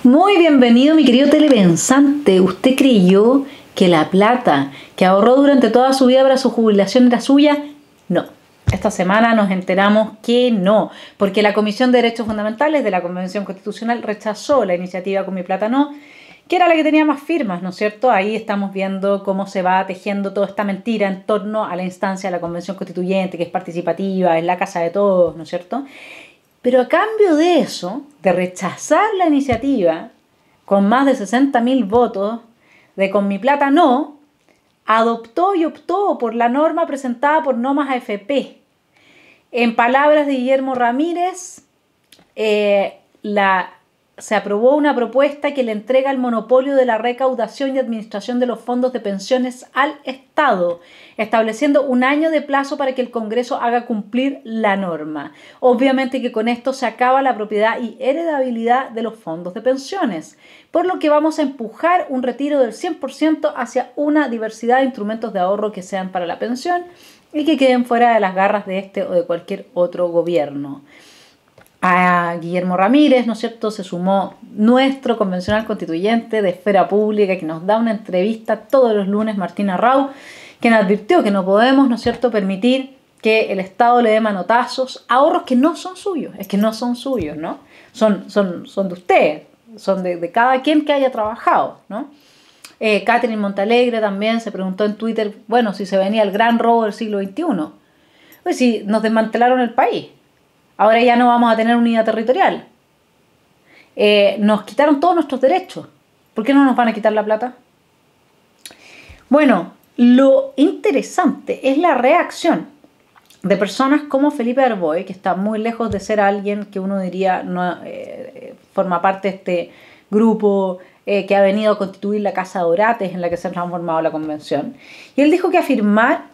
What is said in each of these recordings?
Muy bienvenido, mi querido telepensante. ¿Usted creyó que la plata que ahorró durante toda su vida para su jubilación era suya? No. Esta semana nos enteramos que no, porque la Comisión de Derechos Fundamentales de la Convención Constitucional rechazó la iniciativa Con mi plata no, que era la que tenía más firmas, ¿no es cierto? Ahí estamos viendo cómo se va tejiendo toda esta mentira en torno a la instancia de la Convención Constituyente, que es participativa, es la casa de todos, ¿no es cierto? Pero a cambio de eso, de rechazar la iniciativa con más de 60.000 votos de Con mi plata no, adoptó y optó por la norma presentada por No Más AFP. En palabras de Guillermo Ramírez, se aprobó una propuesta que le entrega el monopolio de la recaudación y administración de los fondos de pensiones al Estado, estableciendo un año de plazo para que el Congreso haga cumplir la norma. Obviamente que con esto se acaba la propiedad y heredabilidad de los fondos de pensiones, por lo que vamos a empujar un retiro del 100% hacia una diversidad de instrumentos de ahorro que sean para la pensión y que queden fuera de las garras de este o de cualquier otro gobierno. A Guillermo Ramírez, ¿no es cierto?, se sumó nuestro convencional constituyente de esfera pública que nos da una entrevista todos los lunes, Martina Rau, quien advirtió que no podemos, ¿no es cierto?, permitir que el Estado le dé manotazos a ahorros que no son suyos, es que no son suyos, ¿no? Son de usted, son de cada quien que haya trabajado, ¿no? Catherine Montalegre también se preguntó en Twitter, bueno, si se venía el gran robo del siglo XXI. Pues si nos desmantelaron el país. Ahora ya no vamos a tener unidad territorial. Nos quitaron todos nuestros derechos. ¿Por qué no nos van a quitar la plata? Bueno, lo interesante es la reacción de personas como Felipe Arboe, que está muy lejos de ser alguien que uno diría no, forma parte de este grupo que ha venido a constituir la Casa de Orates en la que se ha transformado la convención. Y él dijo que afirmar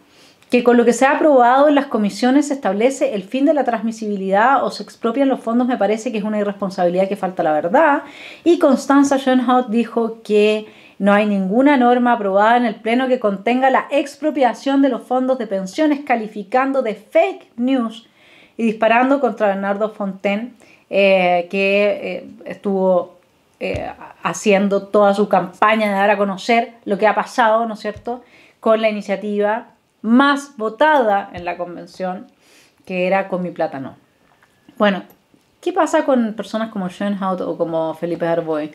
que con lo que se ha aprobado en las comisiones se establece el fin de la transmisibilidad o se expropian los fondos, me parece que es una irresponsabilidad que falta la verdad. Y Constanza Schoenhout dijo que no hay ninguna norma aprobada en el Pleno que contenga la expropiación de los fondos de pensiones, calificando de fake news y disparando contra Bernardo Fontaine, que estuvo haciendo toda su campaña de dar a conocer lo que ha pasado, ¿no es cierto?, con la iniciativa más votada en la convención, que era Con mi plata no. Bueno, ¿qué pasa con personas como Schoenhout o como Felipe Arboe?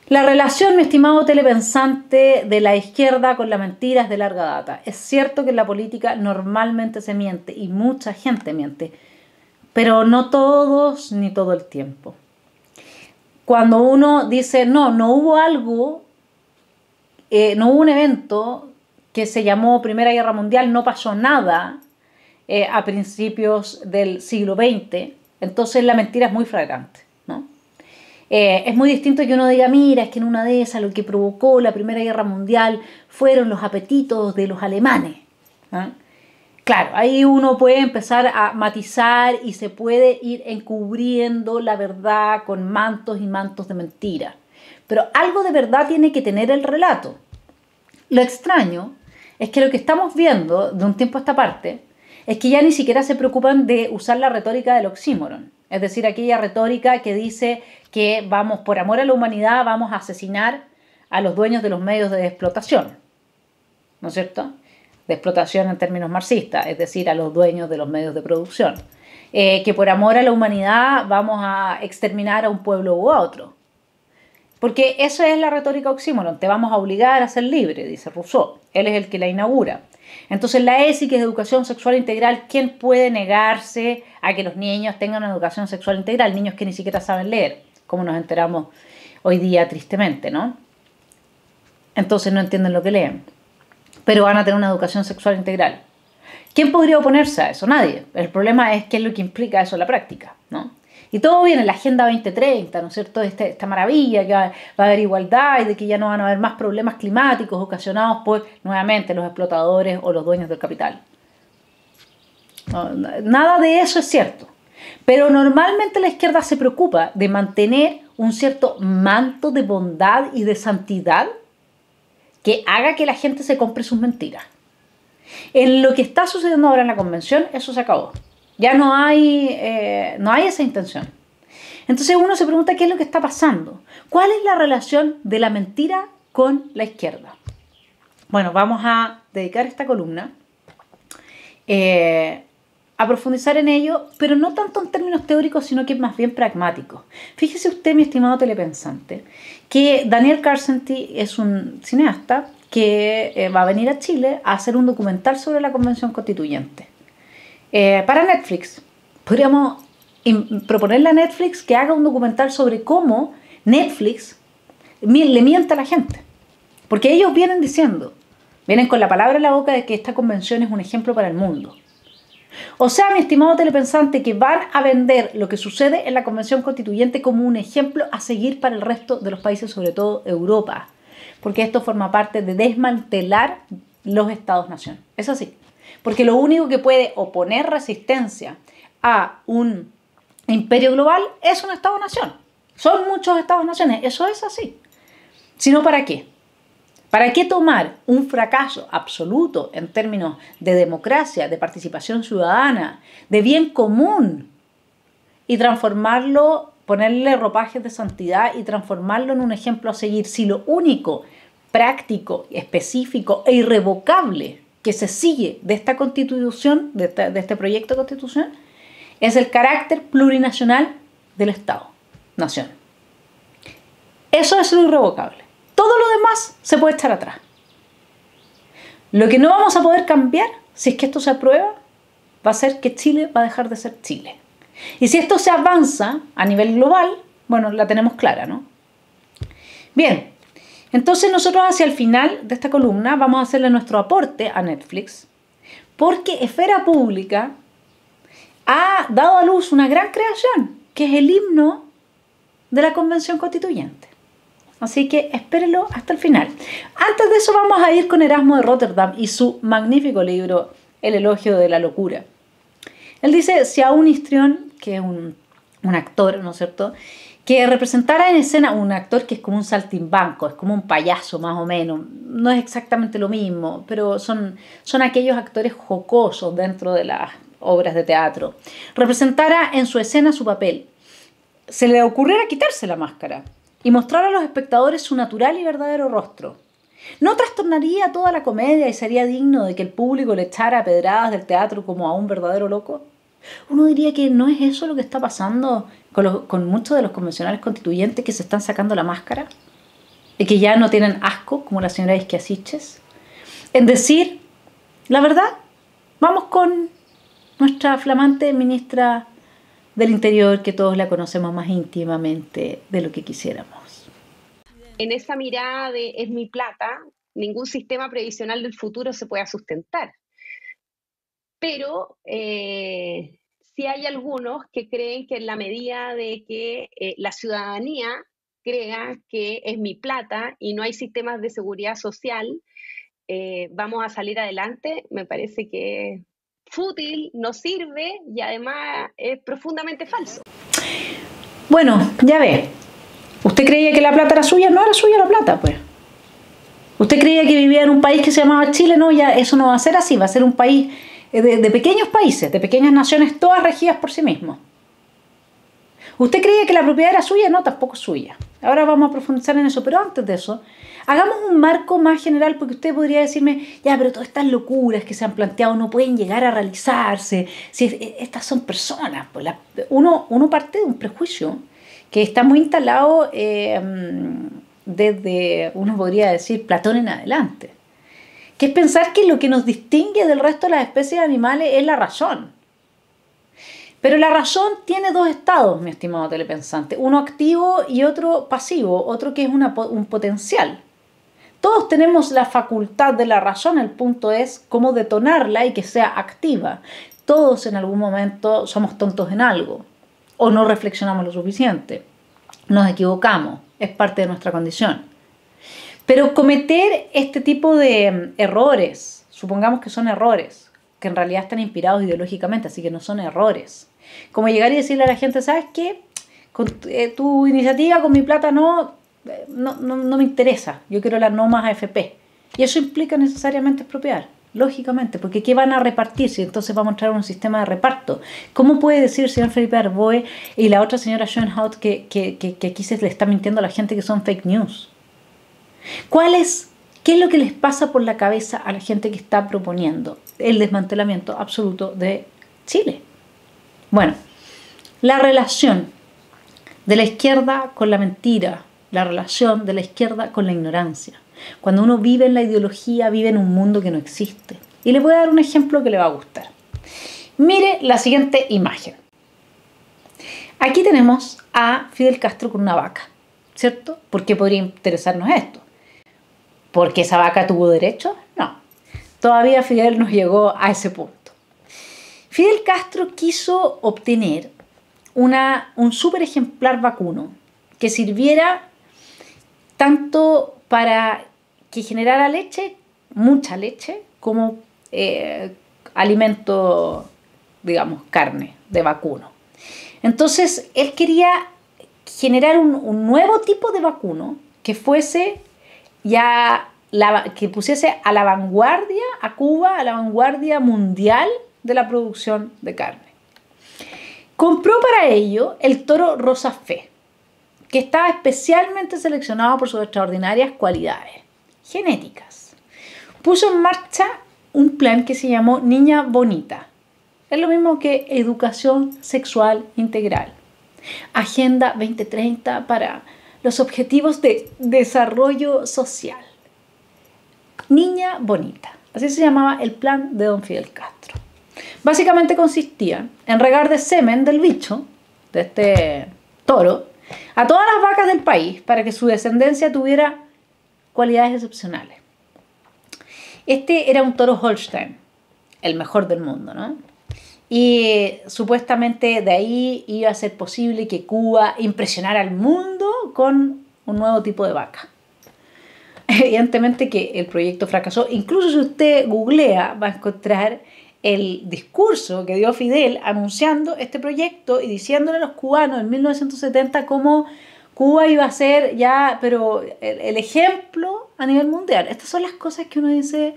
La relación, mi estimado telepensante, de la izquierda con la mentira es de larga data. Es cierto que en la política normalmente se miente y mucha gente miente, pero no todos ni todo el tiempo. Cuando uno dice, no hubo algo, no hubo un evento que se llamó Primera Guerra Mundial, no pasó nada a principios del siglo XX, entonces la mentira es muy flagrante, ¿no? Es muy distinto que uno diga, mira, es que en una de esas lo que provocó la Primera Guerra Mundial fueron los apetitos de los alemanes, ¿eh? Claro, ahí uno puede empezar a matizar y se puede ir encubriendo la verdad con mantos y mantos de mentira. Pero algo de verdad tiene que tener el relato. Lo extraño es que lo que estamos viendo de un tiempo a esta parte es que ya ni siquiera se preocupan de usar la retórica del oxímoron. Es decir, aquella retórica que dice que vamos, por amor a la humanidad, vamos a asesinar a los dueños de los medios de explotación, ¿no es cierto?, de explotación en términos marxistas, es decir, a los dueños de los medios de producción. Que por amor a la humanidad vamos a exterminar a un pueblo u a otro. Porque esa es la retórica oxímoron, te vamos a obligar a ser libre, dice Rousseau. Él es el que la inaugura. Entonces la ESI, que es educación sexual integral, ¿quién puede negarse a que los niños tengan una educación sexual integral? Niños que ni siquiera saben leer, como nos enteramos hoy día tristemente, ¿no? Entonces no entienden lo que leen, pero van a tener una educación sexual integral. ¿Quién podría oponerse a eso? Nadie. El problema es qué es lo que implica eso en la práctica, ¿no? Y todo viene en la Agenda 2030, ¿no es cierto? Esta maravilla que va a haber igualdad y de que ya no van a haber más problemas climáticos ocasionados por, nuevamente, los explotadores o los dueños del capital. No, nada de eso es cierto. Pero normalmente la izquierda se preocupa de mantener un cierto manto de bondad y de santidad que haga que la gente se compre sus mentiras. En lo que está sucediendo ahora en la convención, eso se acabó. Ya no hay esa intención. Entonces uno se pregunta qué es lo que está pasando. ¿Cuál es la relación de la mentira con la izquierda? Bueno, vamos a dedicar esta columna a profundizar en ello, pero no tanto en términos teóricos, sino que más bien pragmáticos. Fíjese usted, mi estimado telepensante, que Daniel Carcenti es un cineasta que va a venir a Chile a hacer un documental sobre la Convención Constituyente. Para Netflix. Podríamos proponerle a Netflix que haga un documental sobre cómo Netflix le miente a la gente. Porque ellos vienen con la palabra en la boca de que esta convención es un ejemplo para el mundo. O sea, mi estimado telepensante, que van a vender lo que sucede en la Convención Constituyente como un ejemplo a seguir para el resto de los países, sobre todo Europa. Porque esto forma parte de desmantelar los estados-nación. Es así. Porque lo único que puede oponer resistencia a un imperio global es un estado-nación. Son muchos estados-naciones. Eso es así. Si no, ¿para qué? ¿Para qué tomar un fracaso absoluto en términos de democracia, de participación ciudadana, de bien común y transformarlo, ponerle ropajes de santidad y transformarlo en un ejemplo a seguir, si lo único práctico, específico e irrevocable que se sigue de esta constitución, de este proyecto de constitución, es el carácter plurinacional del Estado-nación? Eso es lo irrevocable. Todo lo demás se puede echar atrás. Lo que no vamos a poder cambiar, si es que esto se aprueba, va a ser que Chile va a dejar de ser Chile. Y si esto se avanza a nivel global, bueno, la tenemos clara, ¿no? Bien, entonces nosotros hacia el final de esta columna vamos a hacerle nuestro aporte a Netflix, porque Esfera Pública ha dado a luz una gran creación, que es el himno de la Convención Constituyente. Así que espérenlo hasta el final. Antes de eso vamos a ir con Erasmo de Rotterdam y su magnífico libro El elogio de la locura. Él dice, si a un histrión, que es un actor, ¿no es cierto?, que representara en escena un actor que es como un saltimbanco, es como un payaso más o menos, no es exactamente lo mismo, pero son aquellos actores jocosos dentro de las obras de teatro, representara en su escena su papel, se le ocurriera quitarse la máscara y mostrar a los espectadores su natural y verdadero rostro, ¿no trastornaría toda la comedia y sería digno de que el público le echara pedradas del teatro como a un verdadero loco? Uno diría que no es eso lo que está pasando con muchos de los convencionales constituyentes que se están sacando la máscara y que ya no tienen asco, como la señora Isquiasiches. Es decir, la verdad, vamos con nuestra flamante ministra del Interior, que todos la conocemos más íntimamente de lo que quisiéramos. En esa mirada de es mi plata, ningún sistema previsional del futuro se pueda sustentar. Pero sí hay algunos que creen que en la medida de que la ciudadanía crea que es mi plata y no hay sistemas de seguridad social, vamos a salir adelante. Me parece que es fútil, no sirve y además es profundamente falso. Bueno, ya ve. ¿Usted creía que la plata era suya? No era suya la plata, pues. ¿Usted creía que vivía en un país que se llamaba Chile? No, ya eso no va a ser así. Va a ser un país de pequeños países, de pequeñas naciones, todas regidas por sí mismos. ¿Usted creía que la propiedad era suya? No, tampoco es suya. Ahora vamos a profundizar en eso, pero antes de eso, hagamos un marco más general, porque usted podría decirme, ya, pero todas estas locuras que se han planteado no pueden llegar a realizarse. Si estas son personas, pues uno parte de un prejuicio que está muy instalado desde, uno podría decir, Platón en adelante, que es pensar que lo que nos distingue del resto de las especies animales es la razón. Pero la razón tiene dos estados, mi estimado telepensante, uno activo y otro pasivo, otro que es un potencial. Todos tenemos la facultad de la razón, el punto es cómo detonarla y que sea activa. Todos en algún momento somos tontos en algo o no reflexionamos lo suficiente, nos equivocamos, es parte de nuestra condición. Pero cometer este tipo de errores, supongamos que son errores, que en realidad están inspirados ideológicamente, así que no son errores. Como llegar y decirle a la gente, ¿sabes qué? Con tu iniciativa, con mi plata no me interesa, yo quiero la no más AFP. Y eso implica necesariamente expropiar. lógicamente, porque ¿qué van a repartir si entonces vamos a entrar a un sistema de reparto? ¿Cómo puede decir el señor Felipe Arboe y la otra señora Schoenhout que aquí se le está mintiendo a la gente que son fake news? ¿Qué es lo que les pasa por la cabeza a la gente que está proponiendo el desmantelamiento absoluto de Chile? Bueno, la relación de la izquierda con la mentira, la relación de la izquierda con la ignorancia. Cuando uno vive en la ideología, vive en un mundo que no existe. Y les voy a dar un ejemplo que le va a gustar. Mire la siguiente imagen. Aquí tenemos a Fidel Castro con una vaca, ¿cierto? ¿Por qué podría interesarnos esto? ¿Porque esa vaca tuvo derechos? No. Todavía Fidel no llegó a ese punto. Fidel Castro quiso obtener un super ejemplar vacuno que sirviera tanto para que generara leche, mucha leche, como alimento, digamos, carne de vacuno. Entonces, él quería generar un nuevo tipo de vacuno que fuese ya, que pusiese a la vanguardia, a Cuba, a la vanguardia mundial de la producción de carne. Compró para ello el toro Rosa Fe, que estaba especialmente seleccionado por sus extraordinarias cualidades genéticas. Puso en marcha un plan que se llamó Niña Bonita. Es lo mismo que educación sexual integral. Agenda 2030 para los objetivos de desarrollo social. Niña Bonita. Así se llamaba el plan de don Fidel Castro. Básicamente consistía en regar de semen del bicho, de este toro, a todas las vacas del país para que su descendencia tuviera cualidades excepcionales. Este era un toro Holstein, el mejor del mundo, ¿no? Y supuestamente de ahí iba a ser posible que Cuba impresionara al mundo con un nuevo tipo de vaca. Evidentemente que el proyecto fracasó. Incluso si usted googlea, va a encontrar el discurso que dio Fidel anunciando este proyecto y diciéndole a los cubanos en 1970 cómo Cuba iba a ser ya, pero el ejemplo a nivel mundial. Estas son las cosas que uno dice.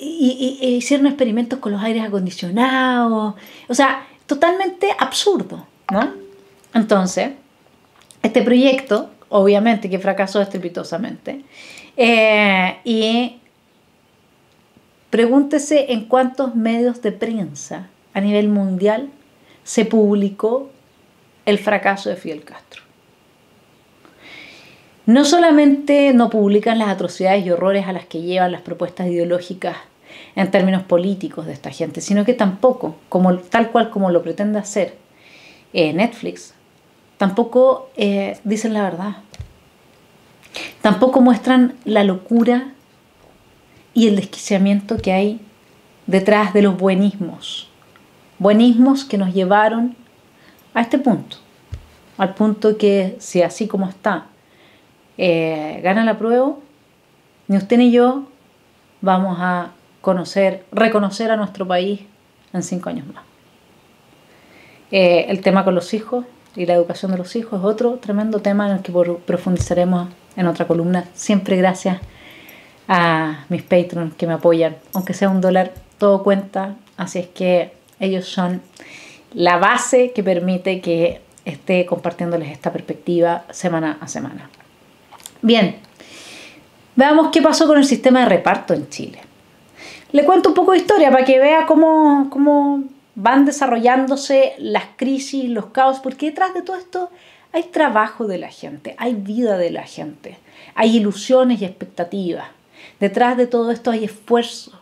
Hicieron experimentos con los aires acondicionados. O sea, totalmente absurdo, ¿no? Entonces, este proyecto, obviamente que fracasó estrepitosamente. Y pregúntese en cuántos medios de prensa a nivel mundial se publicó el fracaso de Fidel Castro. No solamente no publican las atrocidades y horrores a las que llevan las propuestas ideológicas en términos políticos de esta gente, sino que tampoco, tal cual como lo pretende hacer Netflix, tampoco dicen la verdad. Tampoco muestran la locura y el desquiciamiento que hay detrás de los buenismos. Buenismos que nos llevaron a este punto. Al punto que si así como está gana la prueba, ni usted ni yo vamos a reconocer a nuestro país en 5 años más. El tema con los hijos y la educación de los hijos es otro tremendo tema en el que profundizaremos en otra columna. Siempre gracias a mis Patreons que me apoyan, aunque sea $1, todo cuenta, así es que ellos son la base que permite que esté compartiéndoles esta perspectiva semana a semana. Bien, veamos qué pasó con el sistema de reparto en Chile. Le cuento un poco de historia para que vea cómo van desarrollándose las crisis, los caos, porque detrás de todo esto hay trabajo de la gente, hay vida de la gente, hay ilusiones y expectativas. Detrás de todo esto hay esfuerzo,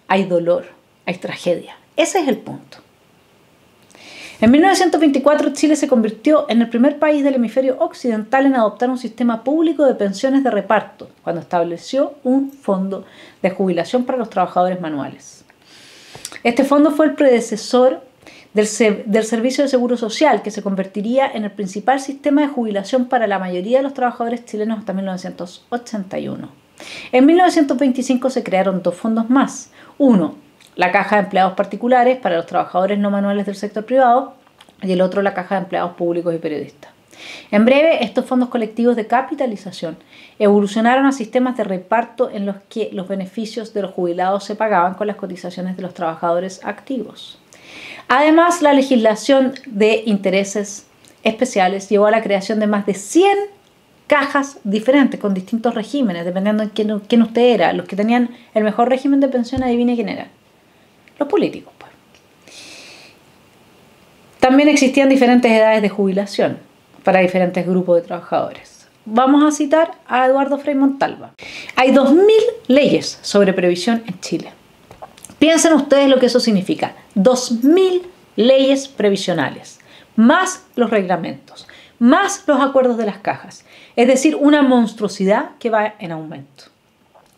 hay dolor, hay tragedia. Ese es el punto. En 1924 Chile se convirtió en el primer país del hemisferio occidental en adoptar un sistema público de pensiones de reparto, cuando estableció un fondo de jubilación para los trabajadores manuales. Este fondo fue el predecesor del Servicio de Seguro Social, que se convertiría en el principal sistema de jubilación para la mayoría de los trabajadores chilenos hasta 1981. En 1925 se crearon 2 fondos más. Uno, la Caja de Empleados Particulares para los trabajadores no manuales del sector privado, y el otro, la Caja de Empleados Públicos y Periodistas. En breve, estos fondos colectivos de capitalización evolucionaron a sistemas de reparto en los que los beneficios de los jubilados se pagaban con las cotizaciones de los trabajadores activos. Además, la legislación de intereses especiales llevó a la creación de más de 100 cajas diferentes con distintos regímenes, dependiendo de quién usted era. Los que tenían el mejor régimen de pensión, adivine quién era. Los políticos, pues. También existían diferentes edades de jubilación para diferentes grupos de trabajadores. Vamos a citar a Eduardo Frei Montalva. Hay 2000 leyes sobre previsión en Chile. Piensen ustedes lo que eso significa. 2000 leyes previsionales, más los reglamentos, más los acuerdos de las cajas. Es decir, una monstruosidad que va en aumento.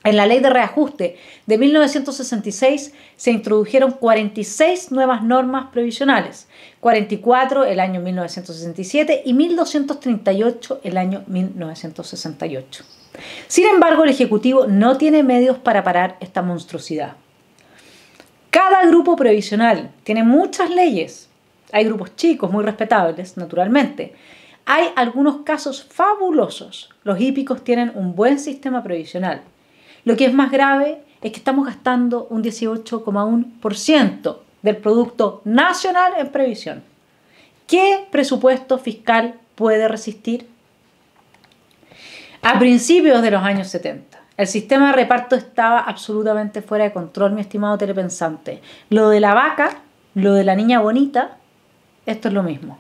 En la Ley de Reajuste de 1966 se introdujeron 46 nuevas normas previsionales, 44 el año 1967 y 1238 el año 1968. Sin embargo, el Ejecutivo no tiene medios para parar esta monstruosidad. Cada grupo previsional tiene muchas leyes. Hay grupos chicos, muy respetables, naturalmente. Hay algunos casos fabulosos. Los hípicos tienen un buen sistema previsional. Lo que es más grave es que estamos gastando un 18,1% del Producto Nacional en previsión. ¿Qué presupuesto fiscal puede resistir? A principios de los años 70, el sistema de reparto estaba absolutamente fuera de control, mi estimado telepensante. Lo de la vaca, lo de la niña bonita, esto es lo mismo.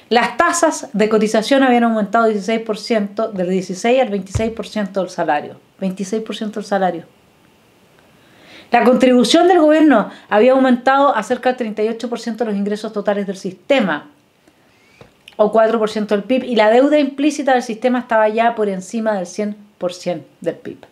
Las tasas de cotización habían aumentado 16%, del 16 al 26% del salario. 26% del salario. La contribución del gobierno había aumentado a cerca del 38% de los ingresos totales del sistema, o 4% del PIB, y la deuda implícita del sistema estaba ya por encima del 100% del PIB.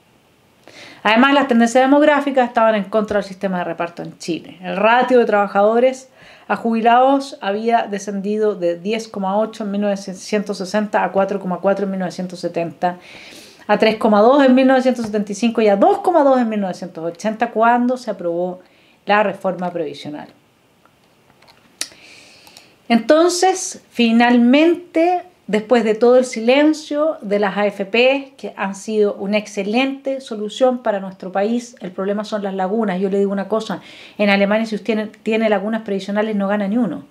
Además, las tendencias demográficas estaban en contra del sistema de reparto en Chile. El ratio de trabajadores a jubilados había descendido de 10,8 en 1960 a 4,4 en 1970, a 3,2 en 1975 y a 2,2 en 1980, cuando se aprobó la reforma previsional. Entonces, finalmente, después de todo el silencio de las AFP, que han sido una excelente solución para nuestro país, el problema son las lagunas. Yo le digo una cosa, en Alemania si usted tiene lagunas previsionales no gana ni uno.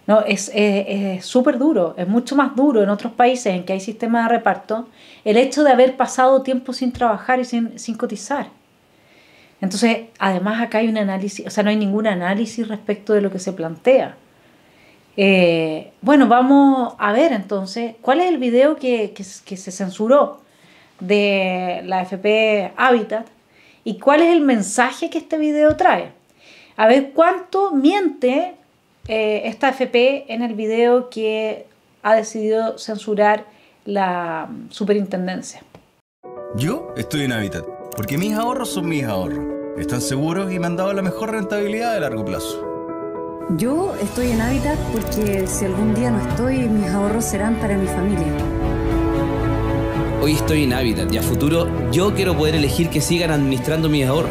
No, es súper duro, es mucho más duro en otros países en que hay sistemas de reparto, el hecho de haber pasado tiempo sin trabajar y sin cotizar. Entonces, además acá hay un análisis, o sea, no hay ningún análisis respecto de lo que se plantea. Bueno, vamos a ver entonces cuál es el video que se censuró de la AFP Habitat y cuál es el mensaje que este video trae. A ver cuánto miente esta AFP en el video que ha decidido censurar la superintendencia. Yo estoy en Habitat porque mis ahorros son mis ahorros. Están seguros y me han dado la mejor rentabilidad a largo plazo. Yo estoy en Habitat porque si algún día no estoy, mis ahorros serán para mi familia. Hoy estoy en Habitat y a futuro yo quiero poder elegir que sigan administrando mis ahorros.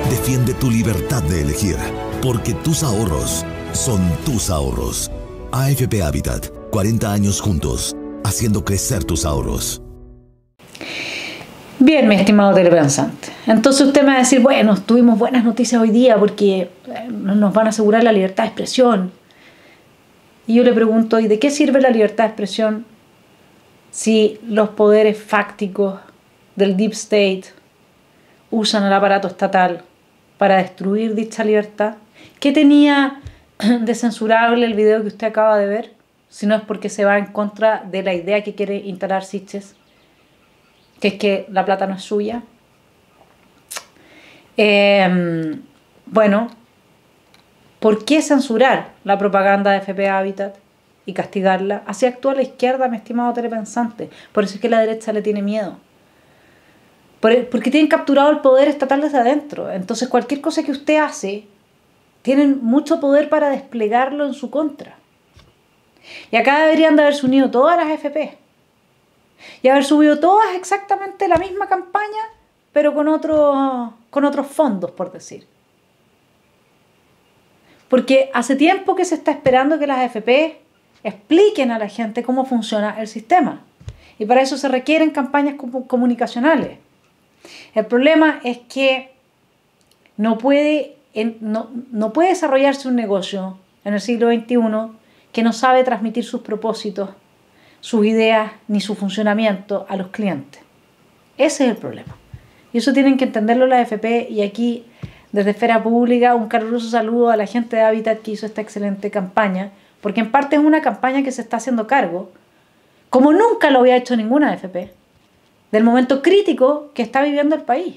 Defiende tu libertad de elegir, porque tus ahorros son tus ahorros. AFP Habitat, 40 años juntos, haciendo crecer tus ahorros. Bien, mi estimado telepensante. Entonces usted me va a decir, bueno, tuvimos buenas noticias hoy día porque nos van a asegurar la libertad de expresión. Y yo le pregunto, ¿y de qué sirve la libertad de expresión si los poderes fácticos del Deep State usan el aparato estatal para destruir dicha libertad? ¿Qué tenía de censurable el video que usted acaba de ver? Si no es porque se va en contra de la idea que quiere instalar Siches, que es que la plata no es suya. Bueno, ¿por qué censurar la propaganda de AFP Habitat y castigarla? Así actúa la izquierda, mi estimado telepensante. Por eso es que la derecha le tiene miedo. Porque tienen capturado el poder estatal desde adentro. Entonces cualquier cosa que usted hace, tienen mucho poder para desplegarlo en su contra. Y acá deberían de haberse unido todas las AFP. Y haber subido todas exactamente la misma campaña, pero con otros fondos, por decir. Porque hace tiempo que se está esperando que las AFP expliquen a la gente cómo funciona el sistema. Y para eso se requieren campañas comunicacionales. El problema es que no puede desarrollarse un negocio en el siglo XXI que no sabe transmitir sus propósitos, sus ideas ni su funcionamiento a los clientes. Ese es el problema. Y eso tienen que entenderlo las AFP. Y aquí, desde Esfera Pública, un caluroso saludo a la gente de Habitat que hizo esta excelente campaña, porque en parte es una campaña que se está haciendo cargo, como nunca lo había hecho ninguna AFP, del momento crítico que está viviendo el país.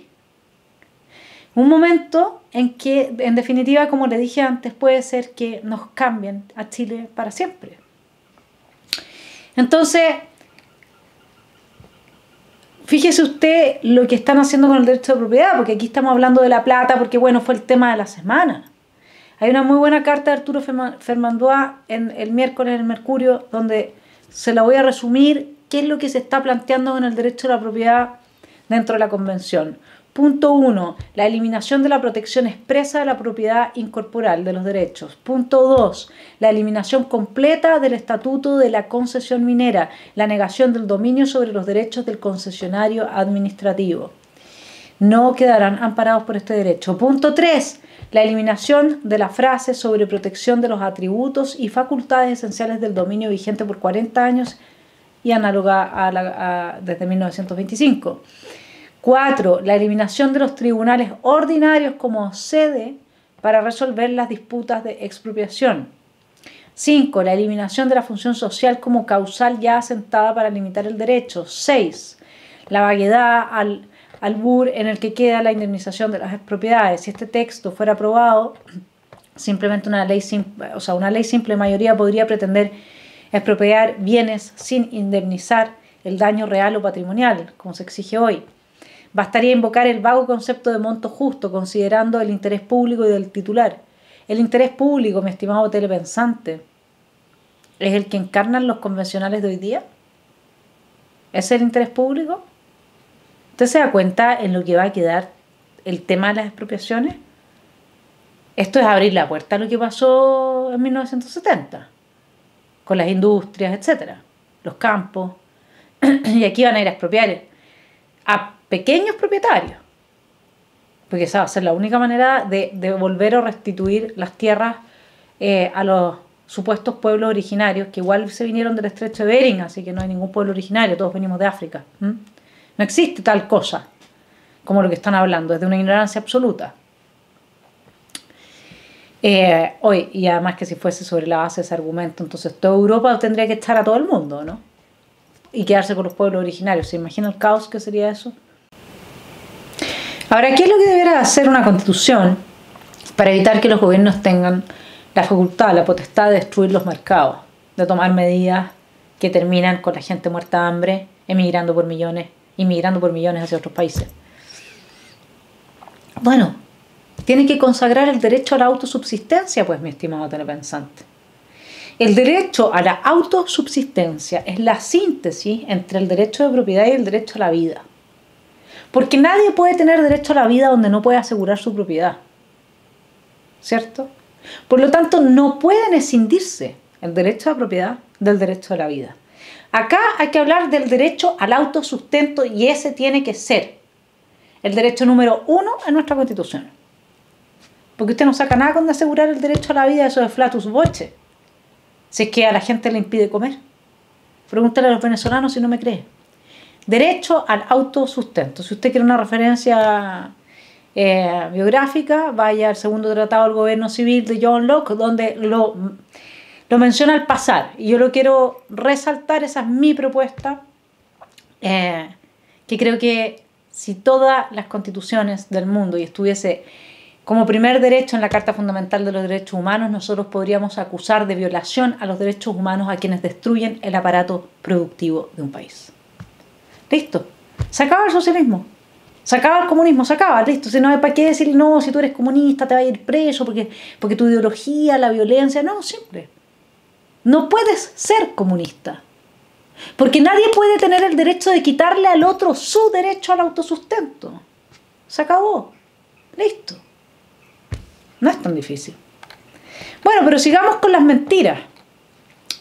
Un momento en que, en definitiva, como le dije antes, puede ser que nos cambien a Chile para siempre. Entonces, fíjese usted lo que están haciendo con el derecho de propiedad, porque aquí estamos hablando de La Plata, porque bueno, fue el tema de la semana. Hay una muy buena carta de Arturo Fermandois el miércoles en el Mercurio, donde se la voy a resumir qué es lo que se está planteando con el derecho a la propiedad dentro de la Convención. Punto 1. La eliminación de la protección expresa de la propiedad incorporal de los derechos. Punto 2. La eliminación completa del estatuto de la concesión minera. La negación del dominio sobre los derechos del concesionario administrativo. No quedarán amparados por este derecho. Punto 3. La eliminación de la frase sobre protección de los atributos y facultades esenciales del dominio vigente por 40 años y análoga desde 1925. 4. La eliminación de los tribunales ordinarios como sede para resolver las disputas de expropiación. 5. La eliminación de la función social como causal ya asentada para limitar el derecho. 6. La vaguedad al albur en el que queda la indemnización de las expropiedades. Si este texto fuera aprobado, simplemente una ley simple mayoría podría pretender expropiar bienes sin indemnizar el daño real o patrimonial, como se exige hoy. Bastaría invocar el vago concepto de monto justo, considerando el interés público y del titular. El interés público, mi estimado telepensante, ¿es el que encarnan los convencionales de hoy día? ¿Es el interés público? ¿Usted se da cuenta en lo que va a quedar el tema de las expropiaciones? Esto es abrir la puerta a lo que pasó en 1970, con las industrias, etcétera, los campos, y aquí van a ir a expropiar a pequeños propietarios, porque esa va a ser la única manera de volver a restituir las tierras a los supuestos pueblos originarios, que igual se vinieron del estrecho de Bering, así que no hay ningún pueblo originario, todos venimos de África. No existe tal cosa como lo que están hablando, es de una ignorancia absoluta. Hoy, y además que si fuese sobre la base de ese argumento, entonces toda Europa tendría que echar a todo el mundo, ¿no? Y quedarse con los pueblos originarios. ¿Se imagina el caos que sería eso? Ahora, ¿qué es lo que debería hacer una constitución para evitar que los gobiernos tengan la facultad, la potestad de destruir los mercados, de tomar medidas que terminan con la gente muerta de hambre, inmigrando por millones hacia otros países? Bueno, tiene que consagrar el derecho a la autosubsistencia, pues, mi estimado telepensante. El derecho a la autosubsistencia es la síntesis entre el derecho de propiedad y el derecho a la vida. Porque nadie puede tener derecho a la vida donde no puede asegurar su propiedad, ¿cierto? Por lo tanto, no pueden escindirse el derecho a la propiedad del derecho a la vida. Acá hay que hablar del derecho al autosustento y ese tiene que ser el derecho número 1 en nuestra Constitución. Porque usted no saca nada con asegurar el derecho a la vida, eso es flatus voce. Si es que a la gente le impide comer. Pregúntale a los venezolanos si no me cree. Derecho al autosustento. Si usted quiere una referencia biográfica, vaya al segundo tratado del gobierno civil de John Locke, donde lo menciona al pasar. Y yo lo quiero resaltar, esa es mi propuesta, que creo que si todas las constituciones del mundo y estuviese como primer derecho en la Carta Fundamental de los Derechos Humanos, nosotros podríamos acusar de violación a los derechos humanos a quienes destruyen el aparato productivo de un país. Listo. Se acaba el socialismo. Se acaba el comunismo. Se acaba. Listo. Si no hay para qué decir, no, si tú eres comunista te vas a ir preso porque tu ideología, la violencia. No, simple. No puedes ser comunista. Porque nadie puede tener el derecho de quitarle al otro su derecho al autosustento. Se acabó. Listo. No es tan difícil. Bueno, pero sigamos con las mentiras.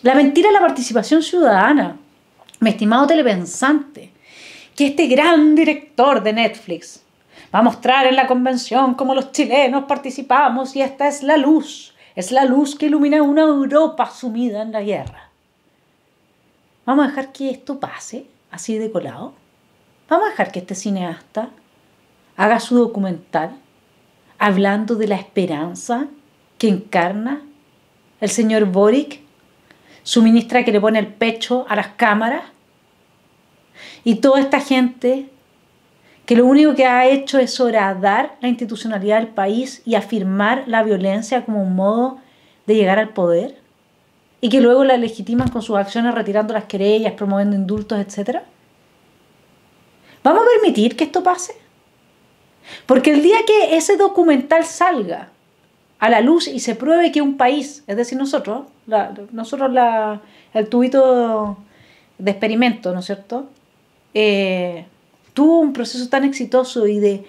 La mentira es la participación ciudadana. Mi estimado telepensante, que este gran director de Netflix va a mostrar en la convención cómo los chilenos participamos y esta es la luz que ilumina una Europa sumida en la guerra. ¿Vamos a dejar que esto pase así de colado? ¿Vamos a dejar que este cineasta haga su documental hablando de la esperanza que encarna el señor Boric, su ministra que le pone el pecho a las cámaras, y toda esta gente que lo único que ha hecho es horadar la institucionalidad del país y afirmar la violencia como un modo de llegar al poder, y que luego la legitiman con sus acciones retirando las querellas, promoviendo indultos, etc.? ¿Vamos a permitir que esto pase? Porque el día que ese documental salga a la luz y se pruebe que un país, es decir, nosotros el tubito de experimento, ¿no es cierto?, tuvo un proceso tan exitoso y de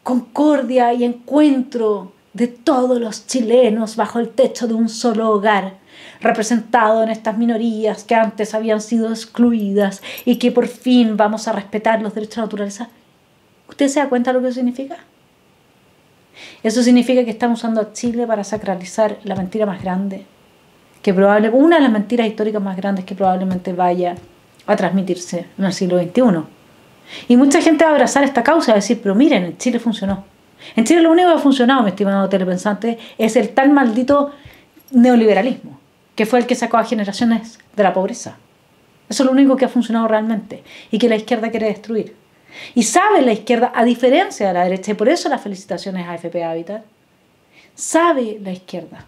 concordia y encuentro de todos los chilenos bajo el techo de un solo hogar, representado en estas minorías que antes habían sido excluidas y que por fin vamos a respetar los derechos de la naturaleza. ¿Usted se da cuenta de lo que eso significa? Eso significa que están usando a Chile para sacralizar la mentira más grande, una de las mentiras históricas más grandes que probablemente vaya a transmitirse en el siglo XXI. Y mucha gente va a abrazar esta causa y va a decir, pero miren, en Chile funcionó. En Chile lo único que ha funcionado, mi estimado telepensante, es el tan maldito neoliberalismo, que fue el que sacó a generaciones de la pobreza. Eso es lo único que ha funcionado realmente y que la izquierda quiere destruir. Y sabe la izquierda, a diferencia de la derecha, y por eso las felicitaciones a AFP Habitat, sabe la izquierda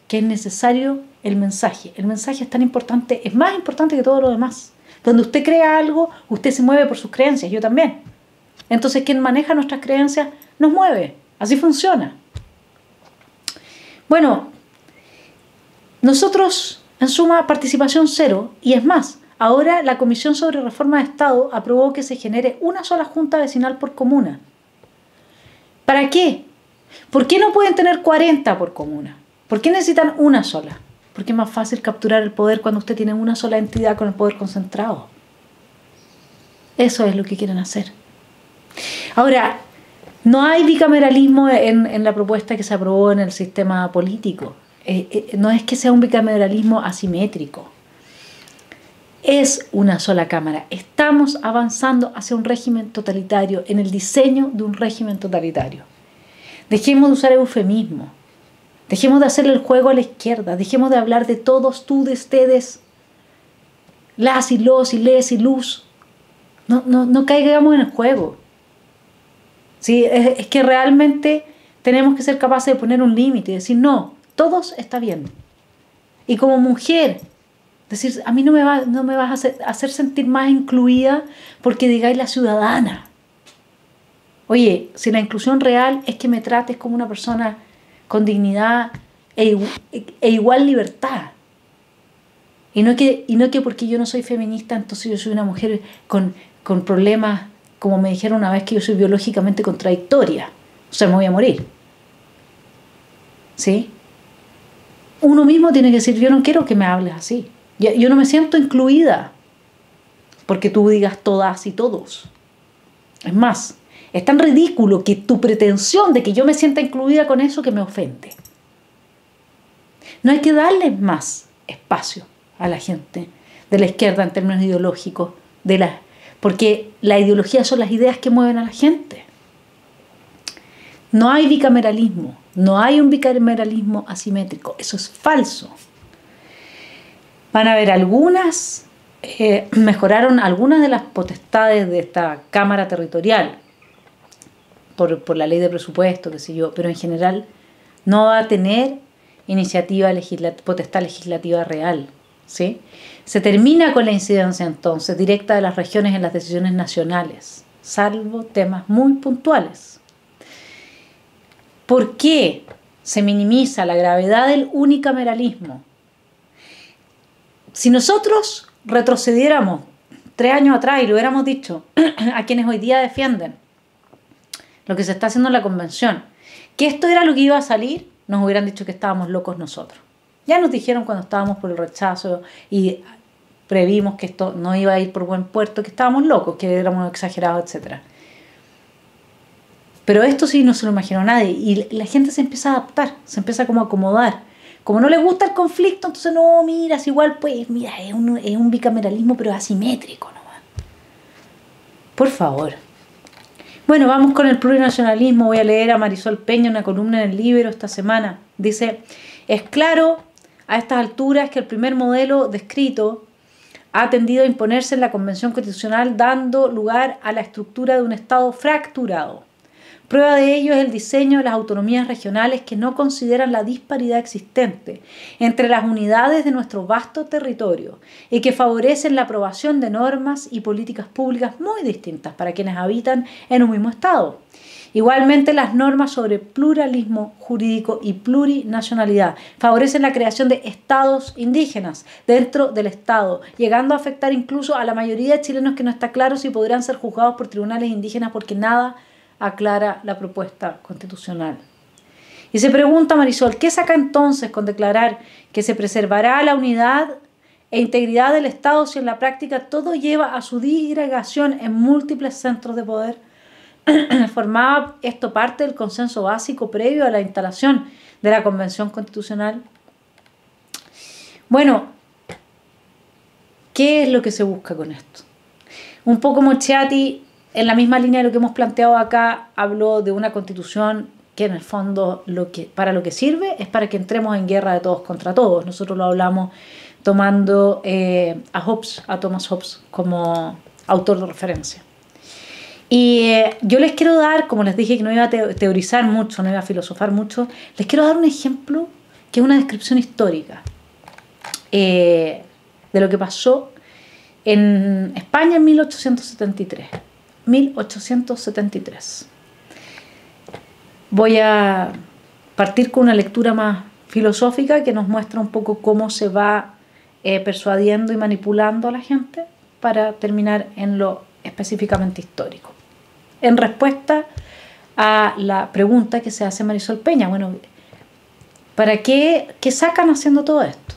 que es necesario el mensaje. El mensaje es tan importante, es más importante que todo lo demás. Donde usted crea algo, usted se mueve por sus creencias, yo también. Entonces, quien maneja nuestras creencias nos mueve. Así funciona. Bueno, nosotros, en suma, participación cero, y es más, ahora la Comisión sobre Reforma de Estado aprobó que se genere una sola junta vecinal por comuna. ¿Para qué? ¿Por qué no pueden tener 40 por comuna? ¿Por qué necesitan una sola? Porque es más fácil capturar el poder cuando usted tiene una sola entidad con el poder concentrado. Eso es lo que quieren hacer. Ahora, no hay bicameralismo en la propuesta que se aprobó en el sistema político. No es que sea un bicameralismo asimétrico. Es una sola cámara. Estamos avanzando hacia un régimen totalitario, en el diseño de un régimen totalitario. Dejemos de usar eufemismo. Dejemos de hacerle el juego a la izquierda. Dejemos de hablar de todos, tú, de ustedes, las y los y les y luz. No caigamos en el juego. ¿Sí? Es que realmente tenemos que ser capaces de poner un límite y decir, no, todos está bien. Y como mujer, decir, a mí no me vas a hacer sentir más incluida porque digáis la ciudadana. Oye, si la inclusión real es que me trates como una persona con dignidad e igual libertad. Y no que porque yo no soy feminista, entonces yo soy una mujer con problemas, como me dijeron una vez, que yo soy biológicamente contradictoria. O sea, me voy a morir. ¿Sí? Uno mismo tiene que decir, yo no quiero que me hables así. Yo no me siento incluida porque tú digas todas y todos. Es más, es tan ridículo que tu pretensión de que yo me sienta incluida con eso que me ofende. No hay que darle más espacio a la gente de la izquierda en términos ideológicos, porque la ideología son las ideas que mueven a la gente. No hay bicameralismo, no hay un bicameralismo asimétrico, eso es falso. Van a haber mejoraron algunas de las potestades de esta Cámara Territorial, por la ley de presupuesto, qué sé yo, pero en general no va a tener potestad legislativa real. ¿Sí? Se termina con la incidencia entonces directa de las regiones en las decisiones nacionales, salvo temas muy puntuales. ¿Por qué se minimiza la gravedad del unicameralismo? Si nosotros retrocediéramos 3 años atrás y lo hubiéramos dicho a quienes hoy día defienden lo que se está haciendo en la convención, que esto era lo que iba a salir, nos hubieran dicho que estábamos locos nosotros. Ya nos dijeron cuando estábamos por el rechazo y previmos que esto no iba a ir por buen puerto, que estábamos locos, que éramos exagerados, etc. Pero esto sí no se lo imaginó nadie y la gente se empieza a adaptar, se empieza como a acomodar. Como no le gusta el conflicto, entonces no, mira, es igual, pues, mira, es un bicameralismo, pero asimétrico nomás. Por favor. Bueno, vamos con el plurinacionalismo. Voy a leer a Marisol Peña una columna en el Libro esta semana. Dice, es claro a estas alturas que el primer modelo descrito ha tendido a imponerse en la Convención Constitucional, dando lugar a la estructura de un Estado fracturado. Prueba de ello es el diseño de las autonomías regionales que no consideran la disparidad existente entre las unidades de nuestro vasto territorio y que favorecen la aprobación de normas y políticas públicas muy distintas para quienes habitan en un mismo Estado. Igualmente, las normas sobre pluralismo jurídico y plurinacionalidad favorecen la creación de estados indígenas dentro del Estado, llegando a afectar incluso a la mayoría de chilenos que no está claro si podrán ser juzgados por tribunales indígenas porque nada aclara la propuesta constitucional. Y se pregunta Marisol, ¿qué saca entonces con declarar que se preservará la unidad e integridad del Estado si en la práctica todo lleva a su disgregación en múltiples centros de poder? ¿Formaba esto parte del consenso básico previo a la instalación de la Convención Constitucional? Bueno, ¿qué es lo que se busca con esto? Un poco Mochiati, en la misma línea de lo que hemos planteado acá, habló de una constitución que en el fondo para lo que sirve es para que entremos en guerra de todos contra todos. Nosotros lo hablamos tomando a Thomas Hobbes como autor de referencia. Y yo les quiero dar, como les dije que no iba a teorizar mucho, no iba a filosofar mucho, les quiero dar un ejemplo que es una descripción histórica de lo que pasó en España en 1873. 1873. Voy a partir con una lectura más filosófica que nos muestra un poco cómo se va persuadiendo y manipulando a la gente para terminar en lo específicamente histórico. En respuesta a la pregunta que se hace Marisol Peña, bueno, ¿para qué sacan haciendo todo esto?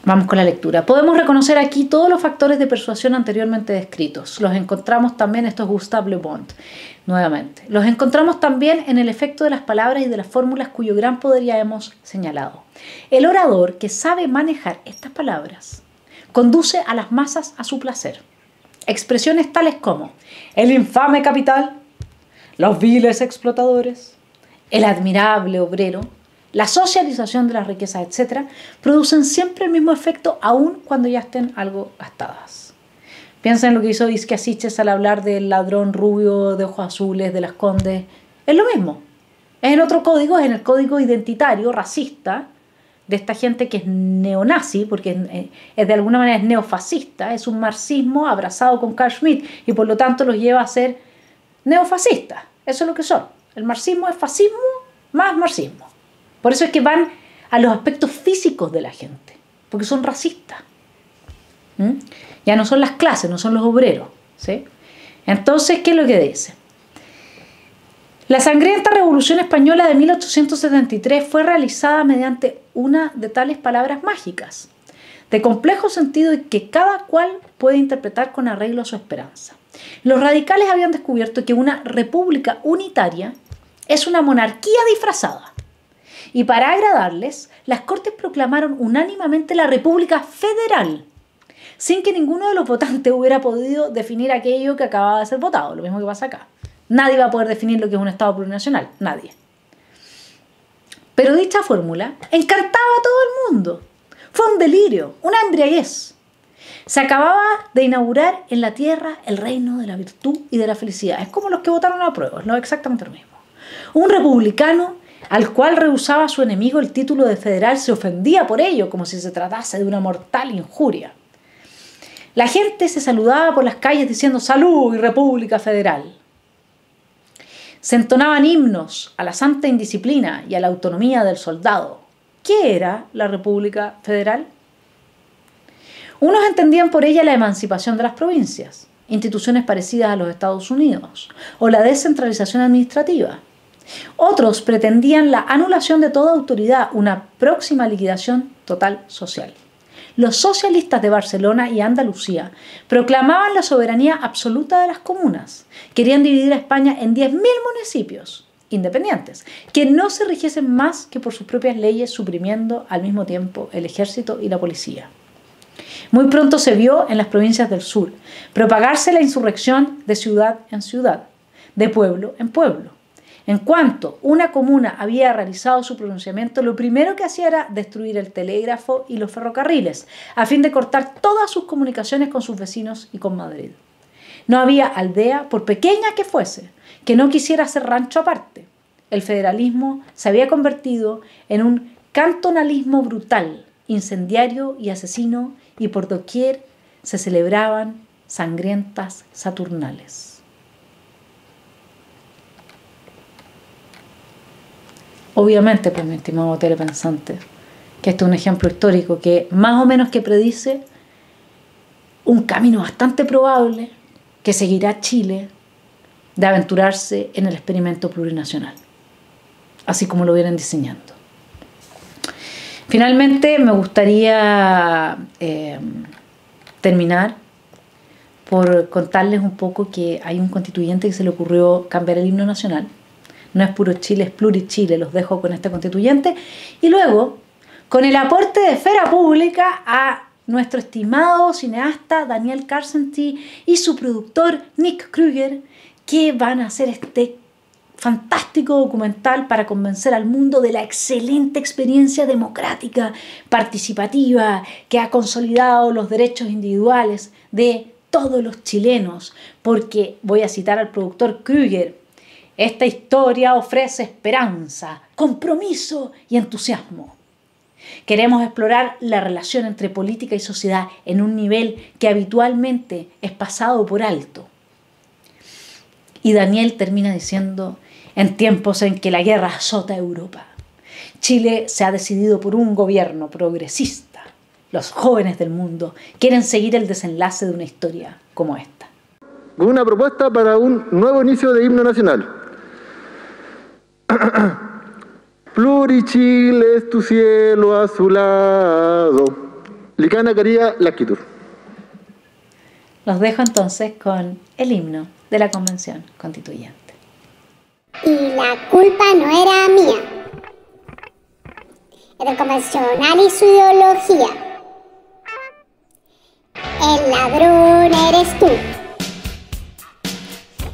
Vamos con la lectura. Podemos reconocer aquí todos los factores de persuasión anteriormente descritos. Los encontramos también, esto es Gustave Le Bon, nuevamente. Los encontramos también en el efecto de las palabras y de las fórmulas cuyo gran poder ya hemos señalado. El orador que sabe manejar estas palabras conduce a las masas a su placer. Expresiones tales como el infame capital, los viles explotadores, el admirable obrero, la socialización de las riquezas, etc., producen siempre el mismo efecto aun cuando ya estén algo gastadas. Piensa en lo que hizo Isquiasiches al hablar del ladrón rubio de ojos azules, de las Condes. Es lo mismo. Es en otro código, es en el código identitario, racista, de esta gente que es neonazi, porque es de alguna manera es neofascista, es un marxismo abrazado con Carl Schmitt y por lo tanto los lleva a ser neofascistas. Eso es lo que son. El marxismo es fascismo más marxismo. Por eso es que van a los aspectos físicos de la gente, porque son racistas. Ya no son las clases, no son los obreros, ¿sí? Entonces, ¿qué es lo que dice? La sangrienta Revolución Española de 1873 fue realizada mediante una de tales palabras mágicas, de complejo sentido y que cada cual puede interpretar con arreglo a su esperanza. Los radicales habían descubierto que una república unitaria es una monarquía disfrazada. Y para agradarles, las Cortes proclamaron unánimemente la República Federal, sin que ninguno de los votantes hubiera podido definir aquello que acababa de ser votado, lo mismo que pasa acá. Nadie va a poder definir lo que es un Estado plurinacional, nadie. Pero dicha fórmula encantaba a todo el mundo. Fue un delirio, una embriaguez. Se acababa de inaugurar en la tierra el reino de la virtud y de la felicidad. Es como los que votaron a prueba, no exactamente lo mismo. Un republicano al cual rehusaba su enemigo el título de federal se ofendía por ello, como si se tratase de una mortal injuria. La gente se saludaba por las calles diciendo «Salud y República Federal». Se entonaban himnos a la santa indisciplina y a la autonomía del soldado. ¿Qué era la República Federal? Unos entendían por ella la emancipación de las provincias, instituciones parecidas a los Estados Unidos, o la descentralización administrativa. Otros pretendían la anulación de toda autoridad, una próxima liquidación total social. Los socialistas de Barcelona y Andalucía proclamaban la soberanía absoluta de las comunas. Querían dividir a España en 10.000 municipios independientes, que no se rigiesen más que por sus propias leyes, suprimiendo al mismo tiempo el ejército y la policía. Muy pronto se vio en las provincias del sur propagarse la insurrección de ciudad en ciudad, de pueblo en pueblo. En cuanto una comuna había realizado su pronunciamiento, lo primero que hacía era destruir el telégrafo y los ferrocarriles, a fin de cortar todas sus comunicaciones con sus vecinos y con Madrid. No había aldea, por pequeña que fuese, que no quisiera hacer rancho aparte. El federalismo se había convertido en un cantonalismo brutal, incendiario y asesino, y por doquier se celebraban sangrientas saturnales. Obviamente, pues, mi estimado telepensante, que este es un ejemplo histórico que más o menos que predice un camino bastante probable que seguirá Chile de aventurarse en el experimento plurinacional, así como lo vienen diseñando. Finalmente, me gustaría terminar por contarles un poco que hay un constituyente que se le ocurrió cambiar el himno nacional. No es puro Chile, es plurichile. Los dejo con este constituyente. Y luego, con el aporte de esfera pública a nuestro estimado cineasta Daniel Karsenty y su productor Nick Kruger, que van a hacer este fantástico documental para convencer al mundo de la excelente experiencia democrática, participativa, que ha consolidado los derechos individuales de todos los chilenos. Porque, voy a citar al productor Kruger, esta historia ofrece esperanza, compromiso y entusiasmo. Queremos explorar la relación entre política y sociedad en un nivel que habitualmente es pasado por alto. Y Daniel termina diciendo: en tiempos en que la guerra azota a Europa, Chile se ha decidido por un gobierno progresista. Los jóvenes del mundo quieren seguir el desenlace de una historia como esta. Con una propuesta para un nuevo inicio de himno nacional. Plurichile es tu cielo azulado. Licana Caría Laquitur. Los dejo entonces con el himno de la Convención Constituyente. Y la culpa no era mía, es del convencional y su ideología. El ladrón eres tú,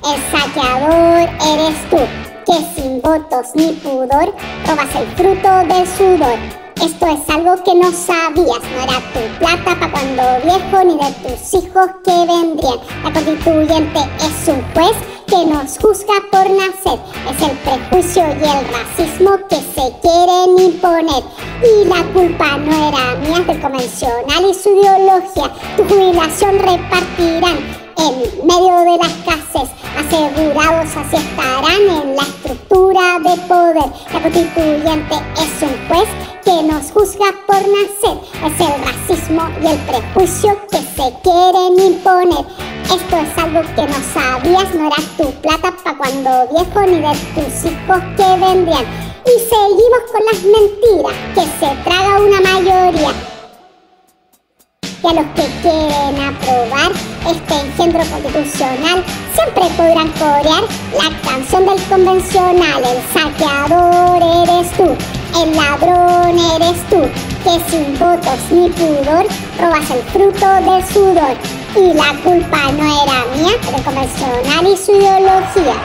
el saqueador eres tú, que sin votos ni pudor robas el fruto del sudor. Esto es algo que no sabías, no era tu plata pa' cuando viejo ni de tus hijos que vendrían. La constituyente es un juez que nos juzga por nacer, es el prejuicio y el racismo que se quieren imponer. Y la culpa no era mía, es del convencional y su ideología. Tu jubilación repartirán en medio de la escasez, asegurados así estarán en la estructura de poder. La constituyente es un juez que nos juzga por nacer, es el racismo y el prejuicio que se quieren imponer. Esto es algo que no sabías, no era tu plata pa' cuando viejo ni de tus hijos que vendrían. Y seguimos con las mentiras que se traga una mayoría. Y a los que quieren aprobar este engendro constitucional siempre podrán corear la canción del convencional. El saqueador eres tú, el ladrón eres tú, que sin votos ni pudor robas el fruto del sudor. Y la culpa no era mía, del convencional y su ideología.